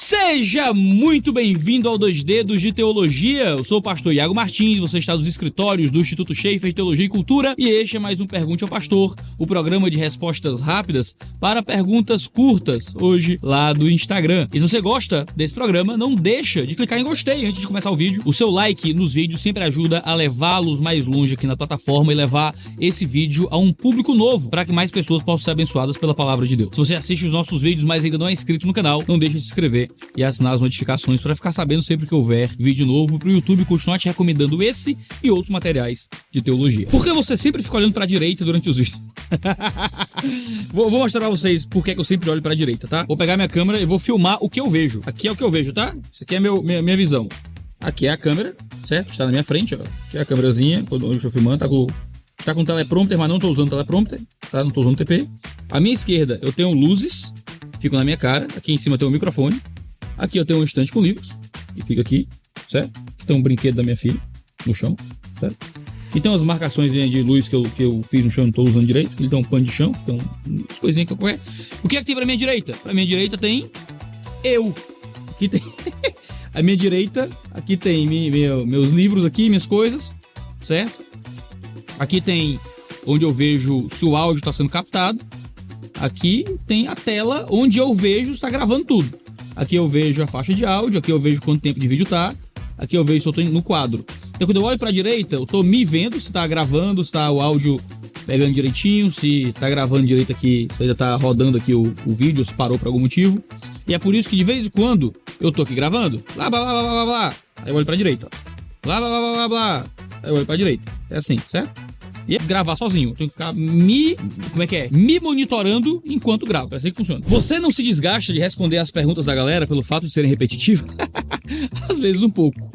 Seja muito bem-vindo ao 2 Dedos de Teologia. Eu sou o pastor Iago Martins, você está nos escritórios do Instituto Schaefer de Teologia e Cultura e este é mais um Pergunte ao Pastor, o programa de respostas rápidas para perguntas curtas, hoje lá do Instagram. E se você gosta desse programa, não deixa de clicar em gostei antes de começar o vídeo. O seu like nos vídeos sempre ajuda a levá-los mais longe aqui na plataforma e levar esse vídeo a um público novo, para que mais pessoas possam ser abençoadas pela palavra de Deus. Se você assiste os nossos vídeos, mas ainda não é inscrito no canal, não deixe de se inscrever e assinar as notificações para ficar sabendo sempre que houver vídeo novo, para o YouTube continuar te recomendando esse e outros materiais de teologia. Por que você sempre fica olhando para a direita durante os vídeos? vou mostrar para vocês por que eu sempre olho para a direita, tá? Vou pegar minha câmera e vou filmar o que eu vejo. Aqui é o que eu vejo, tá? Isso aqui é minha visão. Aqui é a câmera, certo? Está na minha frente, ó. Aqui é a câmerazinha, onde eu estou filmando, tá com teleprompter, mas não estou usando teleprompter, tá? Não estou usando TP. À minha esquerda eu tenho luzes, ficam na minha cara. Aqui em cima tem um microfone. Aqui eu tenho um estante com livros, e fica aqui, certo? Aqui tem um brinquedo da minha filha, no chão, certo? Aqui tem umas marcações de luz que eu fiz no chão, não estou usando direito. Aqui tem um pano de chão, tem umas coisinhas que eu quero. O que é que tem pra minha direita? Pra minha direita tem eu. Aqui tem a minha direita, aqui tem meus livros aqui, minhas coisas, certo? Aqui tem onde eu vejo se o áudio está sendo captado. Aqui tem a tela onde eu vejo se está gravando tudo. Aqui eu vejo a faixa de áudio, aqui eu vejo quanto tempo de vídeo tá, aqui eu vejo se eu tô no quadro. Então quando eu olho pra direita, eu tô me vendo se tá gravando, se tá o áudio pegando direitinho, se tá gravando direito aqui, se ainda tá rodando aqui o vídeo, se parou por algum motivo. E é por isso que de vez em quando eu tô aqui gravando, blá blá blá blá blá, aí eu olho pra direita, blá blá blá blá blá, aí eu olho pra direita. É assim, certo? E é gravar sozinho. Eu tenho que ficar me monitorando enquanto gravo. É assim que funciona. Você não se desgasta de responder as perguntas da galera pelo fato de serem repetitivas? Às vezes um pouco.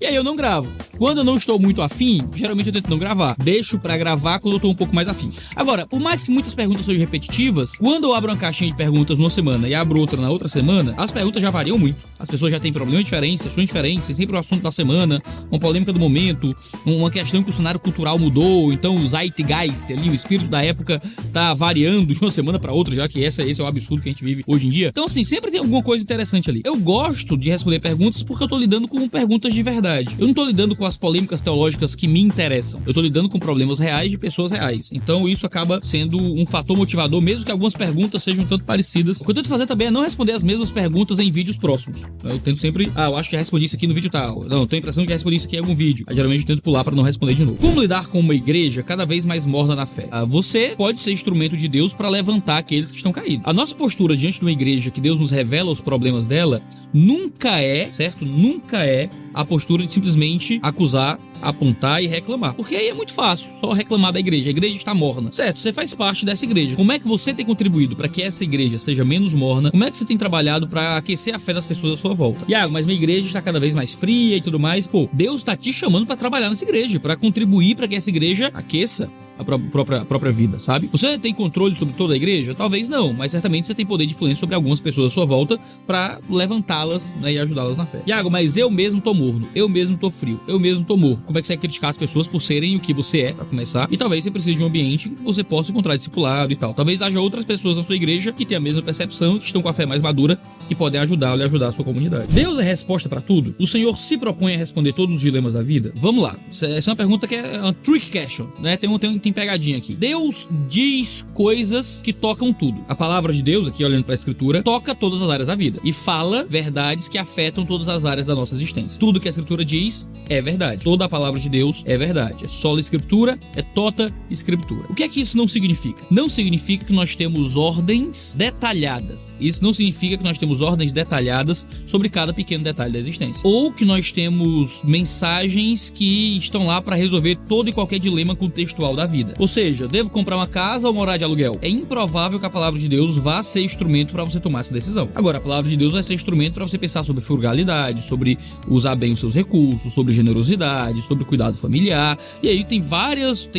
E aí eu não gravo. Quando eu não estou muito afim, geralmente eu tento não gravar. Deixo pra gravar quando eu tô um pouco mais afim. Agora, por mais que muitas perguntas sejam repetitivas, quando eu abro uma caixinha de perguntas numa semana e abro outra na outra semana, as perguntas já variam muito. As pessoas já têm problemas diferentes, questões diferentes, tem sempre o assunto da semana, uma polêmica do momento, uma questão que o cenário cultural mudou, então o zeitgeist ali, o espírito da época tá variando de uma semana pra outra, já que esse é o absurdo que a gente vive hoje em dia. Então assim, sempre tem alguma coisa interessante ali. Eu gosto de responder perguntas porque eu tô lidando com perguntas de verdade. Eu não tô lidando com as polêmicas teológicas que me interessam. Eu tô lidando com problemas reais de pessoas reais. Então isso acaba sendo um fator motivador, mesmo que algumas perguntas sejam um tanto parecidas. O que eu tento fazer também é não responder as mesmas perguntas em vídeos próximos. Eu tento sempre, eu acho que já respondi isso aqui no vídeo tal. Não, eu tenho a impressão que já respondi isso aqui em algum vídeo. Aí, geralmente eu tento pular pra não responder de novo. Como lidar com uma igreja cada vez mais morna na fé? Você pode ser instrumento de Deus para levantar aqueles que estão caídos. A nossa postura diante de uma igreja que Deus nos revela os problemas dela nunca é, certo? Nunca é a postura de simplesmente acusar, apontar e reclamar. Porque aí é muito fácil, só reclamar da igreja. A igreja está morna. Certo, você faz parte dessa igreja. Como é que você tem contribuído para que essa igreja seja menos morna? Como é que você tem trabalhado para aquecer a fé das pessoas à sua volta? Iago, mas minha igreja está cada vez mais fria e tudo mais. Pô, Deus está te chamando para trabalhar nessa igreja, para contribuir para que essa igreja aqueça a própria vida, sabe? Você tem controle sobre toda a igreja? Talvez não, mas certamente você tem poder de influência sobre algumas pessoas à sua volta para levantá-las, né, e ajudá-las na fé. Iago, mas eu mesmo tô morno, eu mesmo tô frio, eu mesmo tô morto. Como é que você vai criticar as pessoas por serem o que você é, pra começar? E talvez você precise de um ambiente que você possa encontrar discipulado e tal. Talvez haja outras pessoas na sua igreja que têm a mesma percepção, que estão com a fé mais madura, que podem ajudá-lo e ajudar a sua comunidade. Deus é resposta pra tudo? O Senhor se propõe a responder todos os dilemas da vida? Vamos lá. Essa é uma pergunta que é uma trick question, né? Tem pegadinha aqui. Deus diz coisas que tocam tudo. A palavra de Deus, aqui olhando pra escritura, toca todas as áreas da vida e fala verdades que afetam todas as áreas da nossa existência. Tudo que a escritura diz é verdade. Toda a palavra de Deus é verdade. É sola escritura, é tota escritura. O que é que isso não significa? Não significa que nós temos ordens detalhadas. Isso não significa que nós temos ordens detalhadas sobre cada pequeno detalhe da existência. Ou que nós temos mensagens que estão lá para resolver todo e qualquer dilema contextual da vida. Ou seja, devo comprar uma casa ou morar de aluguel? É improvável que a palavra de Deus vá ser instrumento para você tomar essa decisão. Agora, a palavra de Deus vai ser instrumento para você pensar sobre frugalidade, sobre usar bem os seus recursos, sobre generosidade, sobre cuidado familiar. E aí tem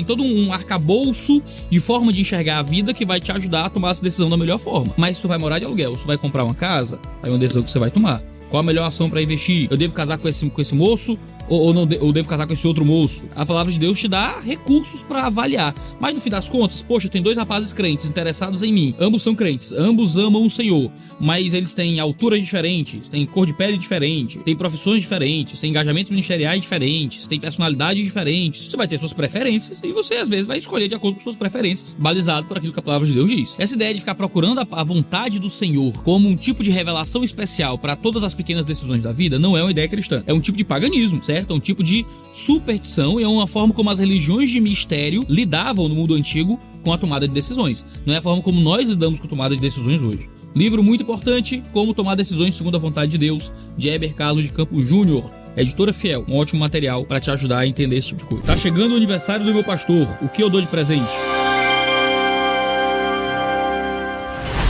todo um arcabouço de forma de enxergar a vida que vai te ajudar a tomar essa decisão da melhor forma. Mas se tu vai morar de aluguel, se tu vai comprar uma casa, aí é uma decisão que você vai tomar. Qual a melhor ação para investir? Eu devo casar com esse moço ou devo casar com esse outro moço. A palavra de Deus te dá recursos pra avaliar. Mas no fim das contas, poxa, tem dois rapazes crentes interessados em mim. Ambos são crentes, ambos amam o Senhor, mas eles têm alturas diferentes, têm cor de pele diferente, têm profissões diferentes, têm engajamentos ministeriais diferentes, têm personalidades diferentes. Você vai ter suas preferências e você às vezes vai escolher de acordo com suas preferências, balizado por aquilo que a palavra de Deus diz. Essa ideia de ficar procurando a vontade do Senhor como um tipo de revelação especial para todas as pequenas decisões da vida não é uma ideia cristã. É um tipo de paganismo, certo? É um tipo de superstição e é uma forma como as religiões de mistério lidavam no mundo antigo com a tomada de decisões. Não é a forma como nós lidamos com a tomada de decisões hoje. Livro muito importante, Como Tomar Decisões Segundo a Vontade de Deus, de Heber Carlos de Campos Júnior. Editora Fiel, um ótimo material para te ajudar a entender esse tipo de coisa. Tá chegando o aniversário do meu pastor, o que eu dou de presente?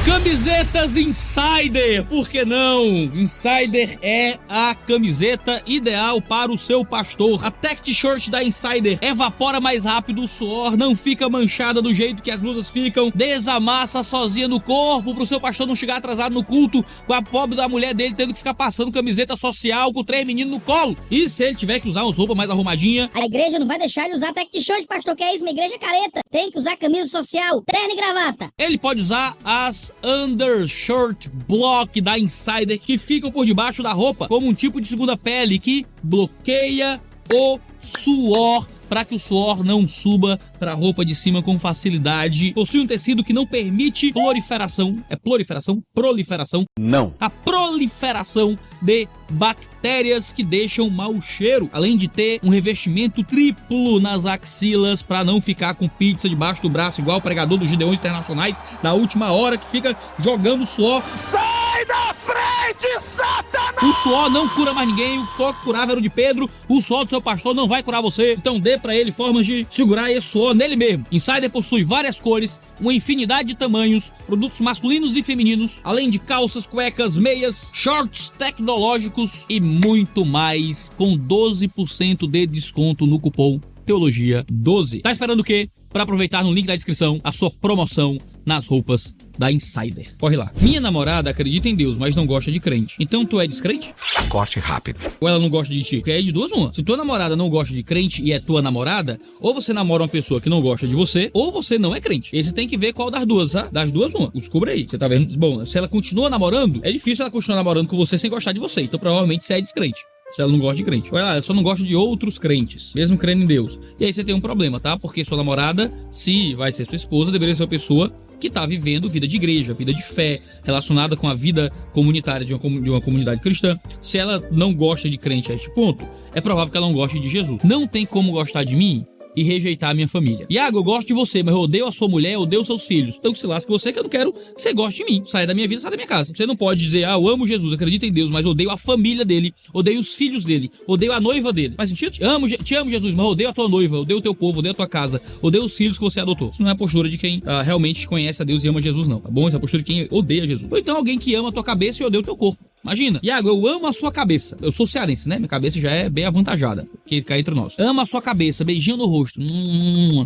Camisetas Insider, por que não? Insider é a camiseta ideal para o seu pastor. A Tech T-shirt da Insider evapora mais rápido o suor, não fica manchada do jeito que as blusas ficam, desamassa sozinha no corpo pro seu pastor não chegar atrasado no culto com a pobre da mulher dele tendo que ficar passando camiseta social com 3 meninos no colo. E se ele tiver que usar umas roupas mais arrumadinhas? A igreja não vai deixar ele usar Tech T-shirt, pastor, que é isso? Uma igreja careta. Tem que usar camisa social, terno e gravata. Ele pode usar as undershirt block da Insider que ficam por debaixo da roupa como um tipo de segunda pele que bloqueia o suor para que o suor não suba para a roupa de cima com facilidade. Possui um tecido que não permite proliferação. É proliferação? Proliferação? Não. A proliferação de bactérias que deixam mau cheiro. Além de ter um revestimento triplo nas axilas para não ficar com pizza debaixo do braço, igual o pregador dos Gideões Internacionais da última hora que fica jogando suor. Sai da frente, Satanás! O suor não cura mais ninguém. O suor que curava era o de Pedro. O suor do seu pastor não vai curar você. Então dê pra ele formas de segurar esse suor nele mesmo. Insider possui várias cores, uma infinidade de tamanhos, produtos masculinos e femininos, além de calças, cuecas, meias, shorts tecnológicos e muito mais, com 12% de desconto no cupom Teologia12. Tá esperando o quê? Para aproveitar no link da descrição a sua promoção nas roupas da Insider. Corre lá. Minha namorada acredita em Deus, mas não gosta de crente. Então tu é descrente? Corte rápido. Ou ela não gosta de ti? Porque é de duas uma. Se tua namorada não gosta de crente e é tua namorada, ou você namora uma pessoa que não gosta de você, ou você não é crente. E você tem que ver qual das duas, tá? Das duas uma. Descubra aí. Você tá vendo? Bom, se ela continua namorando, é difícil ela continuar namorando com você sem gostar de você. Então provavelmente você é descrente. Se ela não gosta de crente. Olha lá, ela só não gosta de outros crentes, mesmo crendo em Deus. E aí você tem um problema, tá? Porque sua namorada, se vai ser sua esposa, deveria ser uma pessoa que tá vivendo vida de igreja, vida de fé, relacionada com a vida comunitária de uma comunidade cristã. Se ela não gosta de crente a este ponto, é provável que ela não goste de Jesus. Não tem como gostar de mim e rejeitar a minha família. Iago, eu gosto de você, mas eu odeio a sua mulher, eu odeio os seus filhos. Então se lasca você, que eu não quero que você goste de mim. Sai da minha vida, sai da minha casa. Você não pode dizer, eu amo Jesus, acredito em Deus, mas odeio a família dele, odeio os filhos dele, odeio a noiva dele. Faz sentido? Te amo Jesus, mas odeio a tua noiva, odeio o teu povo, odeio a tua casa, odeio os filhos que você adotou. Isso não é a postura de quem realmente conhece a Deus e ama Jesus, não, tá bom? Essa é a postura de quem odeia Jesus. Ou então alguém que ama a tua cabeça e odeia o teu corpo. Imagina, Iago, eu amo a sua cabeça. Eu sou cearense, né? Minha cabeça já é bem avantajada, que cai entre nós. Amo a sua cabeça, beijinho no rosto.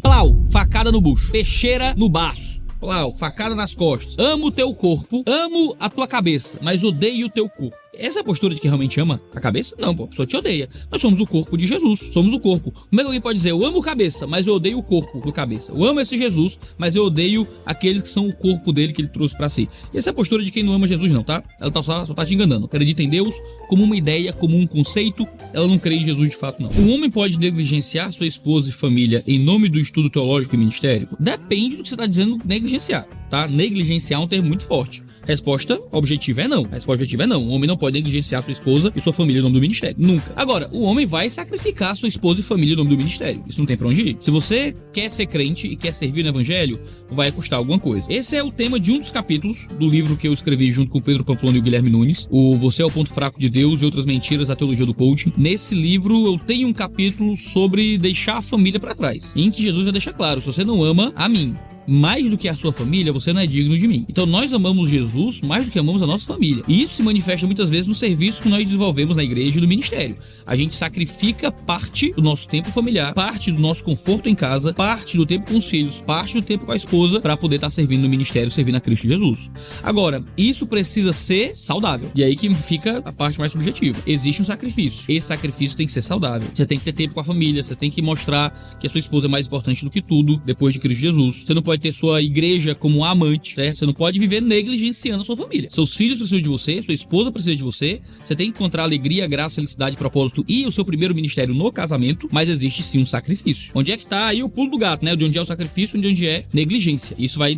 Plau, facada no bucho. Peixeira no baço. Plau, facada nas costas. Amo o teu corpo, amo a tua cabeça, mas odeio o teu corpo. Essa é a postura de quem realmente ama a cabeça? Não, pô, a pessoa te odeia. Nós somos o corpo de Jesus, somos o corpo. Como é que alguém pode dizer, eu amo cabeça, mas eu odeio o corpo do cabeça? Eu amo esse Jesus, mas eu odeio aqueles que são o corpo dele que ele trouxe pra si. E essa é a postura de quem não ama Jesus não, tá? Ela só tá te enganando. Acredita em Deus como uma ideia, como um conceito, ela não crê em Jesus de fato não. Um homem pode negligenciar sua esposa e família em nome do estudo teológico e ministério? Depende do que você tá dizendo negligenciar, tá? Negligenciar é um termo muito forte. Resposta objetiva é não. A resposta objetiva é não. O homem não pode negligenciar sua esposa e sua família em nome do ministério. Nunca. Agora, o homem vai sacrificar sua esposa e família em nome do ministério. Isso não tem pra onde ir. Se você quer ser crente e quer servir no evangelho, vai custar alguma coisa. Esse é o tema de um dos capítulos do livro que eu escrevi junto com o Pedro Pamplona e o Guilherme Nunes, o Você é o Ponto Fraco de Deus e Outras Mentiras da Teologia do Coaching. Nesse livro eu tenho um capítulo sobre deixar a família pra trás, em que Jesus vai deixar claro, se você não ama a mim mais do que a sua família, você não é digno de mim. Então nós amamos Jesus mais do que amamos a nossa família. E isso se manifesta muitas vezes no serviço que nós desenvolvemos na igreja e no ministério. A gente sacrifica parte do nosso tempo familiar, parte do nosso conforto em casa, parte do tempo com os filhos, parte do tempo com a esposa, para poder estar servindo no ministério, servindo a Cristo Jesus. Agora, isso precisa ser saudável. E aí que fica a parte mais subjetiva. Existe um sacrifício. Esse sacrifício tem que ser saudável. Você tem que ter tempo com a família, você tem que mostrar que a sua esposa é mais importante do que tudo, depois de Cristo Jesus. Você não pode ter sua igreja como amante, certo? Você não pode viver negligenciando a sua família. Seus filhos precisam de você, sua esposa precisa de você. Você tem que encontrar alegria, graça, felicidade, propósito e o seu primeiro ministério no casamento, mas existe sim um sacrifício. Onde é que tá aí o pulo do gato, né? De onde é o sacrifício, de onde é negligência. Isso vai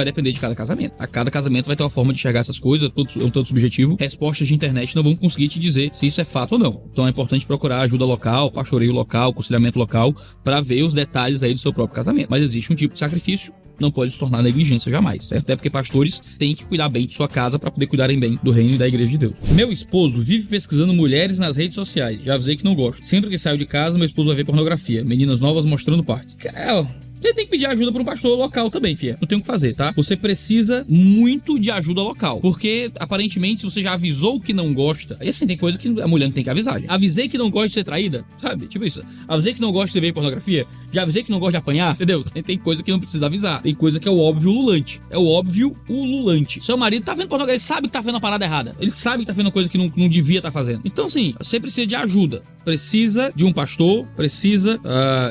depender de cada casamento. A cada casamento vai ter uma forma de enxergar essas coisas, é um tanto subjetivo. Respostas de internet não vão conseguir te dizer se isso é fato ou não. Então é importante procurar ajuda local, pastoreio local, aconselhamento local, para ver os detalhes aí do seu próprio casamento. Mas existe um tipo de sacrifício, não pode se tornar negligência jamais, certo? Até porque pastores têm que cuidar bem de sua casa para poder cuidarem bem do reino e da igreja de Deus. Meu esposo vive pesquisando mulheres nas redes sociais. Já avisei que não gosto. Sempre que saio de casa, meu esposo vai ver pornografia. Meninas novas mostrando partes. Você tem que pedir ajuda para um pastor local também, fia. Não tem o que fazer, tá? Você precisa muito de ajuda local. Porque, aparentemente, se você já avisou que não gosta... E assim, tem coisa que a mulher não tem que avisar. Avisei que não gosta de ser traída, sabe? Tipo isso. Avisei que não gosta de ver pornografia. Já avisei que não gosta de apanhar, entendeu? Tem coisa que não precisa avisar. Tem coisa que é o óbvio ululante. É o óbvio ululante. Seu marido tá vendo pornografia, ele sabe que tá fazendo uma parada errada. Ele sabe que tá fazendo uma coisa que não devia estar fazendo. Então, assim, você precisa de ajuda. Precisa de um pastor, precisa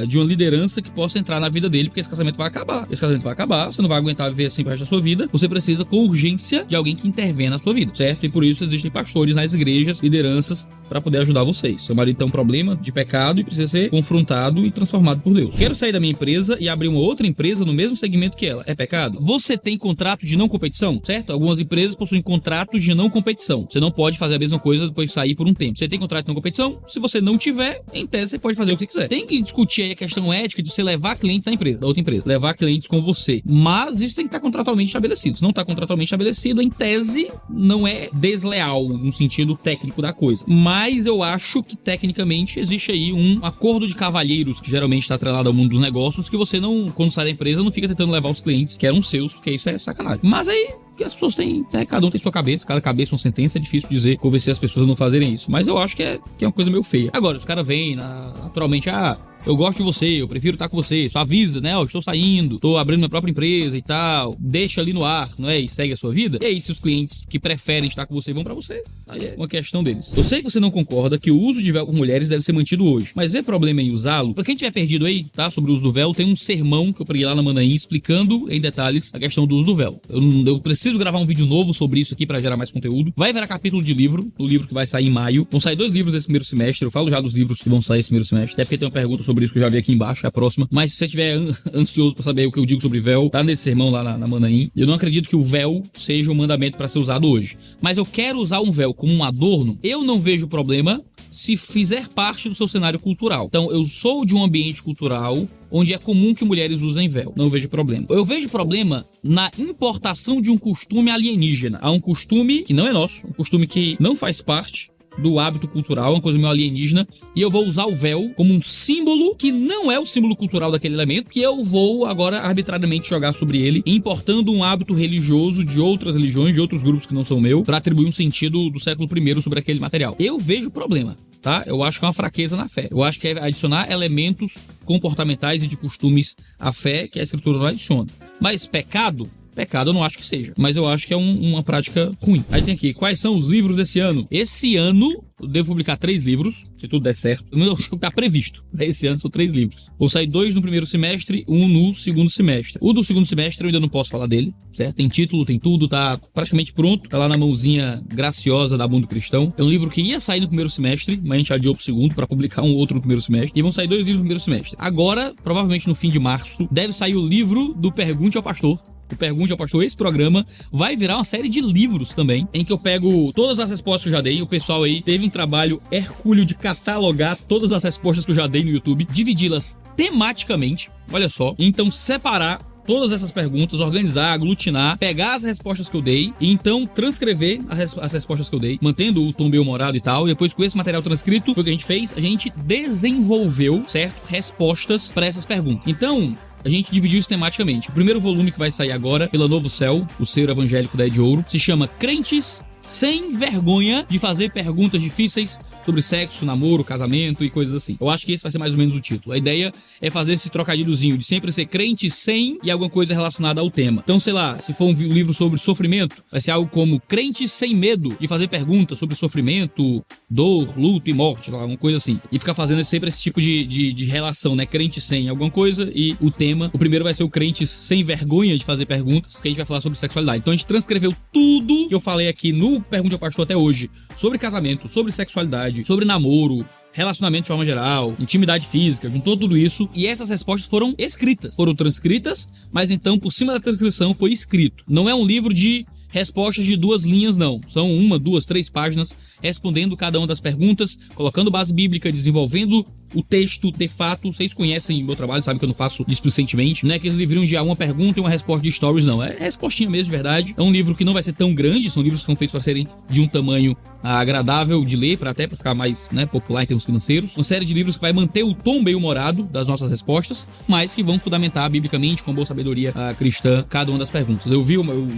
de uma liderança que possa entrar na vida dele, porque esse casamento vai acabar. Esse casamento vai acabar, você não vai aguentar viver assim pro resto da sua vida. Você precisa, com urgência, de alguém que intervenha na sua vida, certo? E por isso existem pastores nas igrejas, lideranças, para poder ajudar vocês. Seu marido tem um problema de pecado e precisa ser confrontado e transformado por Deus. Quero sair da minha empresa e abrir uma outra empresa no mesmo segmento que ela. É pecado? Você tem contrato de não competição, certo? Algumas empresas possuem contratos de não competição. Você não pode fazer a mesma coisa depois de sair por um tempo. Você tem contrato de não competição? Se você não tiver, em tese você pode fazer o que quiser. Tem que discutir aí a questão ética de você levar clientes da empresa, da outra empresa, levar clientes com você. Mas isso tem que estar contratualmente estabelecido. Se não está contratualmente estabelecido, em tese não é desleal no sentido técnico da coisa. Mas eu acho que tecnicamente existe aí um acordo de cavalheiros que geralmente está atrelado ao mundo dos negócios, que você não, quando sai da empresa, não fica tentando levar os clientes que eram seus, porque isso é sacanagem. Mas aí que as pessoas têm, né? Cada um tem sua cabeça, cada cabeça é uma sentença, é difícil dizer, convencer as pessoas a não fazerem isso. Mas eu acho que é uma coisa meio feia. Agora, os caras vêm naturalmente, eu gosto de você, eu prefiro estar com você, só avisa, né? Eu estou saindo, estou abrindo minha própria empresa e tal, deixa ali no ar, não é? E segue a sua vida. E aí, se os clientes que preferem estar com você vão pra você, aí é uma questão deles. Eu sei que você não concorda que o uso de véu por mulheres deve ser mantido hoje, mas vê problema em usá-lo? Pra quem tiver perdido aí, tá? Sobre o uso do véu, tem um sermão que eu preguei lá na Manaim explicando em detalhes a questão do uso do véu. Eu preciso gravar um vídeo novo sobre isso aqui pra gerar mais conteúdo. Vai virar capítulo de livro, o livro que vai sair em maio. Vão sair 2 livros esse primeiro semestre, eu falo já dos livros que vão sair esse primeiro semestre, até porque tem uma pergunta sobre isso que eu já vi aqui embaixo, é a próxima. Mas se você estiver ansioso pra saber o que eu digo sobre véu, tá nesse sermão lá na Manaim. Eu não acredito que o véu seja um mandamento pra ser usado hoje. Mas eu quero usar um véu como um adorno, eu não vejo problema se fizer parte do seu cenário cultural. Então, eu sou de um ambiente cultural onde é comum que mulheres usem véu. Não vejo problema. Eu vejo problema na importação de um costume alienígena. Há um costume que não é nosso, um costume que não faz parte do hábito cultural, uma coisa meio alienígena, e eu vou usar o véu como um símbolo que não é o símbolo cultural daquele elemento, que eu vou agora arbitrariamente jogar sobre ele, importando um hábito religioso de outras religiões, de outros grupos que não são meu, para atribuir um sentido do século I sobre aquele material. Eu vejo problema, tá? Eu acho que é uma fraqueza na fé. Eu acho que é adicionar elementos comportamentais e de costumes à fé que a escritura não adiciona. Mas pecado eu não acho que seja, mas eu acho que é uma prática ruim. Aí tem aqui, quais são os livros desse ano? Esse ano eu devo publicar 3 livros, se tudo der certo. Tá previsto. Esse ano são 3 livros. Vou sair 2 no primeiro semestre, 1 no segundo semestre. O do segundo semestre eu ainda não posso falar dele, certo? Tem título, tem tudo, tá praticamente pronto. Tá lá na mãozinha graciosa da Mundo Cristão. É um livro que ia sair no primeiro semestre, mas a gente adiou pro segundo pra publicar um outro no primeiro semestre. E vão sair 2 livros no primeiro semestre. Agora, provavelmente no fim de março, deve sair o livro do Pergunte ao Pastor. O Pergunte ao Pastor, esse programa vai virar uma série de livros também, em que eu pego todas as respostas que eu já dei. O pessoal aí teve um trabalho hercúleo de catalogar todas as respostas que eu já dei no YouTube, dividi-las tematicamente, olha só, então separar todas essas perguntas, organizar, aglutinar, pegar as respostas que eu dei e então transcrever as respostas que eu dei, mantendo o tom bem-humorado e tal. E depois, com esse material transcrito, foi o que a gente fez, a gente desenvolveu, certo? Respostas para essas perguntas. Então, a gente dividiu isso tematicamente. O primeiro volume que vai sair agora pela Novo Céu, o Ser Evangélico da Ed Ouro, se chama Crentes Sem Vergonha de Fazer Perguntas Difíceis sobre sexo, namoro, casamento e coisas assim. Eu acho que esse vai ser mais ou menos o título. A ideia é fazer esse trocadilhozinho de sempre ser crente sem e alguma coisa relacionada ao tema. Então, sei lá, se for um livro sobre sofrimento, vai ser algo como Crente Sem Medo de Fazer Perguntas sobre sofrimento, dor, luto e morte, uma coisa assim. E ficar fazendo sempre esse tipo de relação, né? Crente sem alguma coisa e o tema. O primeiro vai ser o Crente Sem Vergonha de Fazer Perguntas, que a gente vai falar sobre sexualidade. Então a gente transcreveu tudo que eu falei aqui no Pergunte ao Pastor até hoje sobre casamento, sobre sexualidade, sobre namoro, relacionamento de forma geral, intimidade física, juntou tudo isso e essas respostas foram escritas, foram transcritas, mas então por cima da transcrição foi escrito. Não é um livro de respostas de 2 linhas, não. São 1, 2, 3 páginas respondendo cada uma das perguntas, colocando base bíblica, desenvolvendo o texto de fato. Vocês conhecem o meu trabalho, sabem que eu não faço displicentemente. Não é aqueles livrinhos de uma pergunta e uma resposta de stories, não. É respostinha mesmo, de verdade. É um livro que não vai ser tão grande, são livros que são feitos para serem de um tamanho agradável de ler, até para ficar mais, né, popular em termos financeiros. Uma série de livros que vai manter o tom bem-humorado das nossas respostas, mas que vão fundamentar biblicamente, com boa sabedoria cristã, cada uma das perguntas. Eu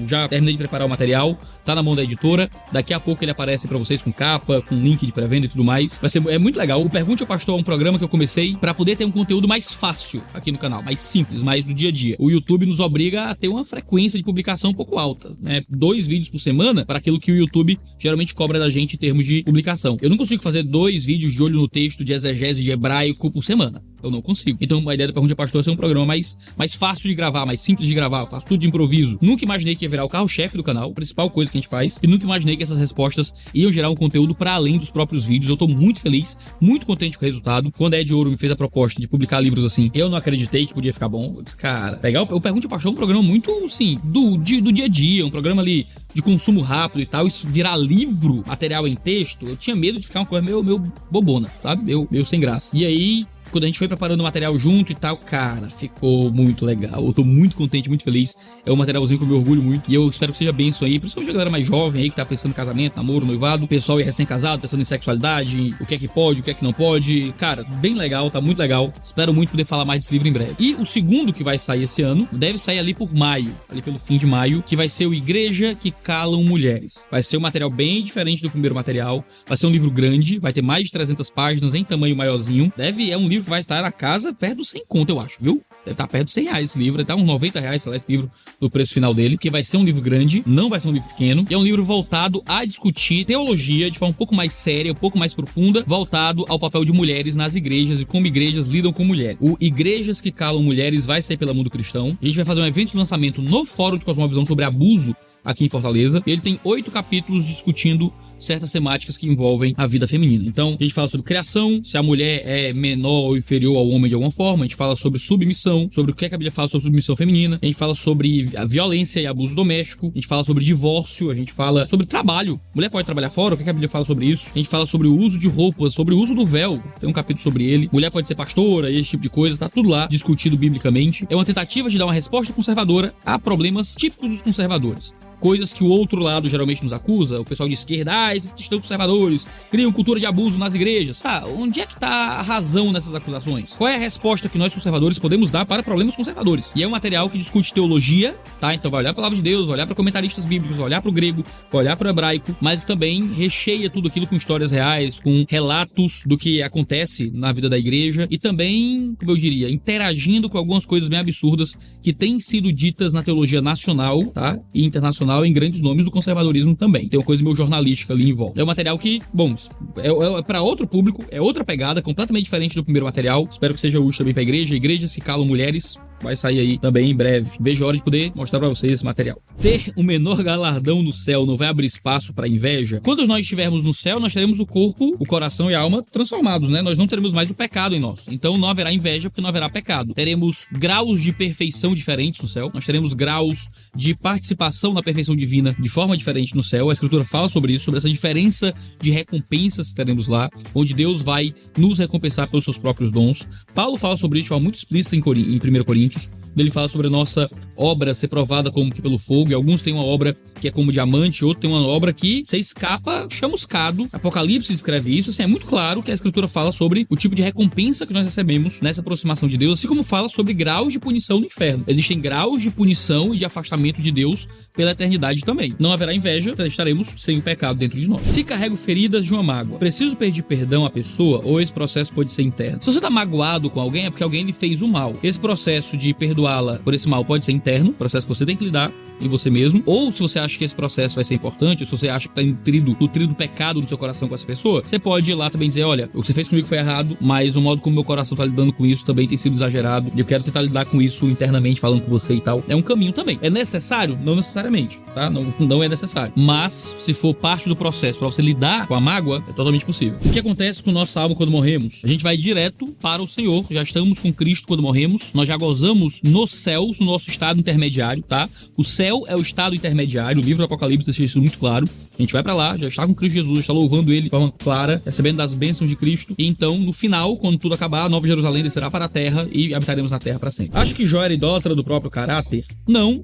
já terminei de preparar o material, tá na mão da editora. Daqui a pouco ele aparece para vocês com capa, com link de pré-venda e tudo mais. É muito legal. O Pergunte ao Pastor é um programa que eu comecei para poder ter um conteúdo mais fácil aqui no canal, mais simples, mais do dia a dia. O YouTube nos obriga a ter uma frequência de publicação um pouco alta, né? 2 vídeos por semana para aquilo que o YouTube geralmente cobra da gente em termos de publicação. Eu não consigo fazer 2 vídeos de olho no texto de exegese de hebraico por semana. Eu não consigo. Então a ideia do Pergunte ao Pastor é ser um programa mais fácil de gravar, mais simples de gravar. Eu faço tudo de improviso. Nunca imaginei que ia virar o carro-chefe do canal, a principal coisa que a gente faz. E nunca imaginei que essas respostas iam gerar um conteúdo para além dos próprios vídeos. Eu tô muito feliz, muito contente com o resultado. Quando a Ed Ouro me fez a proposta de publicar livros assim, eu não acreditei que podia ficar bom. Eu disse, cara, pegar o Pergunte ao Pastor é um programa muito, assim, do dia a dia. Um programa ali de consumo rápido e tal. Isso virar livro, material em texto, eu tinha medo de ficar uma coisa meio bobona, sabe? Meio sem graça. E aí, quando a gente foi preparando o material junto e tal, cara, ficou muito legal. Eu tô muito contente, muito feliz. É um materialzinho que eu me orgulho muito. E eu espero que seja bênção aí, principalmente a galera mais jovem aí, que tá pensando em casamento, namoro, noivado. O pessoal aí recém-casado, pensando em sexualidade, o que é que pode, o que é que não pode. Cara, bem legal, tá muito legal. Espero muito poder falar mais desse livro em breve. E o segundo que vai sair esse ano, deve sair ali por maio, ali pelo fim de maio, que vai ser o Igreja que Calam Mulheres. Vai ser um material bem diferente do primeiro material. Vai ser um livro grande, vai ter mais de 300 páginas em tamanho maiorzinho. É um livro que vai estar na casa perto dos 100 conto, eu acho, viu? Deve estar perto dos 100 reais esse livro, deve estar uns 90 reais, sei lá, esse livro, do preço final dele, porque vai ser um livro grande, não vai ser um livro pequeno, e é um livro voltado a discutir teologia de forma um pouco mais séria, um pouco mais profunda, voltado ao papel de mulheres nas igrejas e como igrejas lidam com mulheres. O Igrejas que Calam Mulheres vai sair pela Mundo Cristão. A gente vai fazer um evento de lançamento no Fórum de Cosmovisão sobre abuso aqui em Fortaleza. Ele tem 8 capítulos discutindo certas temáticas que envolvem a vida feminina. Então, a gente fala sobre criação, se a mulher é menor ou inferior ao homem de alguma forma. A gente fala sobre submissão, sobre o que a Bíblia fala sobre submissão feminina. A gente fala sobre a violência e abuso doméstico. A gente fala sobre divórcio. A gente fala sobre trabalho. Mulher pode trabalhar fora? O que a Bíblia fala sobre isso? A gente fala sobre o uso de roupas, sobre o uso do véu. Tem um capítulo sobre ele. Mulher pode ser pastora e esse tipo de coisa. Tá tudo lá discutido biblicamente. É uma tentativa de dar uma resposta conservadora a problemas típicos dos conservadores. Coisas que o outro lado geralmente nos acusa, o pessoal de esquerda, esses cristãos conservadores criam cultura de abuso nas igrejas. Onde é que tá a razão nessas acusações? Qual é a resposta que nós conservadores podemos dar para problemas conservadores? E é um material que discute teologia, tá? Então vai olhar a palavra de Deus, vai olhar para comentaristas bíblicos, vai olhar para o grego, vai olhar para o hebraico, mas também recheia tudo aquilo com histórias reais, com relatos do que acontece na vida da igreja e também, como eu diria, interagindo com algumas coisas bem absurdas que têm sido ditas na teologia nacional, tá? E internacional, em grandes nomes do conservadorismo também. Tem uma coisa meio jornalística ali em volta. É um material que, bom, é para outro público, é outra pegada, completamente diferente do primeiro material. Espero que seja útil também pra igreja. Igrejas que Calam Mulheres vai sair aí também em breve. Vejo a hora de poder mostrar pra vocês esse material. Ter o menor galardão no céu não vai abrir espaço pra inveja? Quando nós estivermos no céu, nós teremos o corpo, o coração e a alma transformados, né? Nós não teremos mais o pecado em nós. Então não haverá inveja porque não haverá pecado. Teremos graus de perfeição diferentes no céu. Nós teremos graus de participação na perfeição divina de forma diferente no céu. A Escritura fala sobre isso, sobre essa diferença de recompensas que teremos lá, onde Deus vai nos recompensar pelos seus próprios dons. Paulo fala sobre isso de forma muito explícita em 1 Coríntios. Ele fala sobre a nossa obra ser provada como que pelo fogo, e alguns têm uma obra que é como diamante, outro tem uma obra que você escapa chamuscado. Apocalipse descreve isso, assim, é muito claro que a escritura fala sobre o tipo de recompensa que nós recebemos nessa aproximação de Deus, assim como fala sobre graus de punição no inferno. Existem graus de punição e de afastamento de Deus pela eternidade também. Não haverá inveja, estaremos sem o pecado dentro de nós. Se carrego feridas de uma mágoa, preciso pedir perdão à pessoa ou esse processo pode ser interno? Se você tá magoado com alguém, é porque alguém lhe fez um mal. Esse processo de perdoá-la por esse mal pode ser interno, processo que você tem que lidar em você mesmo, ou se você acha que esse processo vai ser importante, ou se você acha que tá nutrido do pecado no seu coração com essa pessoa, você pode ir lá também dizer, olha, o que você fez comigo foi errado, mas o modo como meu coração tá lidando com isso também tem sido exagerado, e eu quero tentar lidar com isso internamente, falando com você e tal. É um caminho também. É necessário? Não necessariamente, tá? Não é necessário. Mas, se for parte do processo pra você lidar com a mágoa, é totalmente possível. O que acontece com nossa alma quando morremos? A gente vai direto para o Senhor, já estamos com Cristo quando morremos, nós já gozamos nos céus, no nosso estado intermediário, tá? O céu é o estado intermediário, o livro do Apocalipse deixa isso muito claro. A gente vai pra lá, já está com Cristo Jesus, está louvando ele de forma clara, recebendo das bênçãos de Cristo. E então, no final, quando tudo acabar, a Nova Jerusalém descerá para a terra e habitaremos na terra para sempre. Acha que Jó era idólatra do próprio caráter? Não.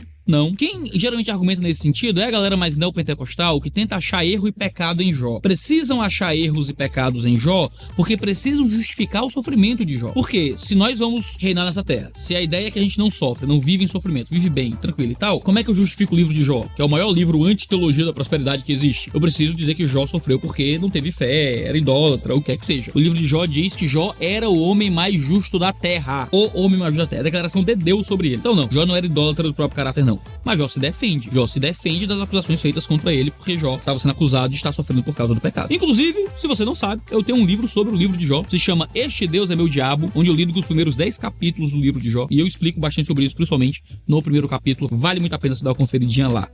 Quem geralmente argumenta nesse sentido é a galera mais neopentecostal que tenta achar erro e pecado em Jó. Precisam achar erros e pecados em Jó porque precisam justificar o sofrimento de Jó. Porque se nós vamos reinar nessa terra, se a ideia é que a gente não sofre, não vive em sofrimento, vive bem, tranquilo e tal, como é que eu justifico o livro de Jó, que é o maior livro anti-teologia da prosperidade que existe? Eu preciso dizer que Jó sofreu porque não teve fé, era idólatra, o que é que seja. O livro de Jó diz que Jó era o homem mais justo da terra. O homem mais justo da terra. A declaração de Deus sobre ele. Então não, Jó não era idólatra do próprio caráter, não. Mas Jó se defende. Jó se defende das acusações feitas contra ele, porque Jó estava sendo acusado de estar sofrendo por causa do pecado. Inclusive, se você não sabe, eu tenho um livro sobre o livro de Jó, se chama Este Deus é Meu Diabo, onde eu lido com os primeiros 10 capítulos do livro de Jó, e eu explico bastante sobre isso, principalmente no primeiro capítulo. Vale muito a pena você dar uma conferidinha lá.